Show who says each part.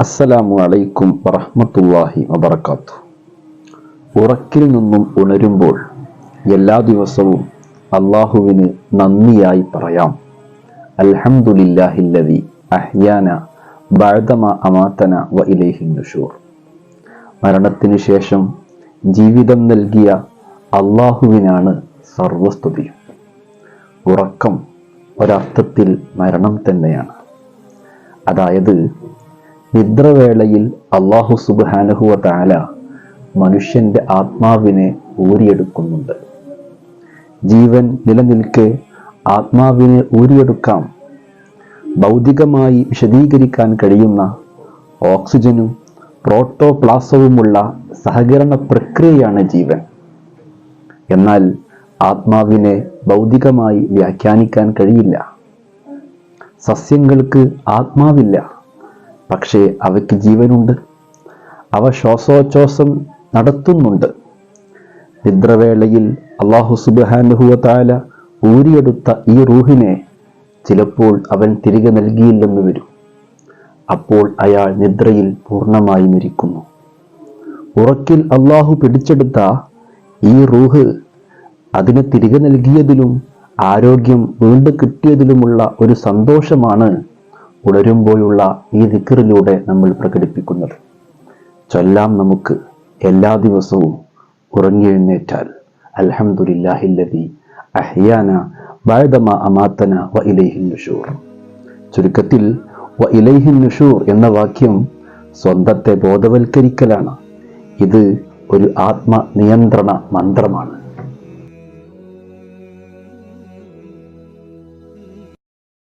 Speaker 1: അസ്സലാമു അലൈക്കും വറഹ്മത്തുള്ളാഹി വബറകാതുഹു. ഉറക്കിൽ നിന്നും ഉണരുമ്പോൾ എല്ലാ ദിവസവും അള്ളാഹുവിന് നന്ദിയായി പറയാം. അൽഹംദുലില്ലാഹില്ലദി അഹ്യാന ബഅദമാ അമാതന വ ഇലൈഹിൻ നുശൂർ. മരണത്തിന് ശേഷം ജീവിതം നൽകിയ അള്ളാഹുവിനാണ് സർവസ്തുതിയും. ഉറക്കം ഒരർത്ഥത്തിൽ മരണം തന്നെയാണ്. അതായത് നിദ്രവേളയിൽ അല്ലാഹു സുബ്ഹാനഹു വ തആല മനുഷ്യന്റെ ആത്മാവിനെ ഊരിയെടുക്കുന്നുണ്ട്. ജീവൻ നിലനിൽക്കെ ആത്മാവിനെ ഊരിയെടുക്കാം. ഭൗതികമായി വിശദീകരിക്കാൻ കഴിയുന്ന ഓക്സിജനും പ്രോട്ടോപ്ലാസവുമുള്ള സഹകരണ പ്രക്രിയയാണ് ജീവൻ. എന്നാൽ ആത്മാവിനെ ഭൗതികമായി വ്യാഖ്യാനിക്കാൻ കഴിയില്ല. സസ്യങ്ങൾക്ക് ആത്മാവില്ല, പക്ഷേ അവയ്ക്ക് ജീവനുണ്ട്. അവ ശ്വാസോച്ഛ്വാസം നടത്തുന്നുണ്ട്. നിദ്രവേളയിൽ അല്ലാഹു സുബ്ഹാനഹു വ തആല ഊരിയെടുത്ത ഈ റൂഹിനെ ചിലപ്പോൾ അവൻ തിരികെ നൽകിയില്ലെന്ന് വരും. അപ്പോൾ അയാൾ നിദ്രയിൽ പൂർണ്ണമായി മരിക്കുന്നു. ഉറക്കിൽ അല്ലാഹു പിടിച്ചെടുത്ത ഈ റൂഹ് അതിനെ തിരികെ നൽകിയതിലും ആരോഗ്യം വീണ്ടും കിട്ടിയതിലുമുള്ള ഒരു സന്തോഷമാണ് ഉണരുമ്പോഴുള്ള ഈ ദിക്റിലൂടെ നമ്മൾ പ്രകടിപ്പിക്കുന്നത്. ചൊല്ലാം നമുക്ക് എല്ലാ ദിവസവും ഉറങ്ങിയെഴുന്നേറ്റാൽ അൽഹംദുലില്ലാഹില്ലദി അഹ്യാന ബഅദമാ അമാതന വ ഇലൈഹിൻ നുശൂർ. ചുരുക്കത്തിൽ വ ഇലൈഹിൻ നുശൂർ എന്ന വാക്യം സ്വന്തത്തെ ബോധവൽക്കരിക്കലാണ്. ഇത് ഒരു ആത്മനിയന്ത്രണ മന്ത്രമാണ്.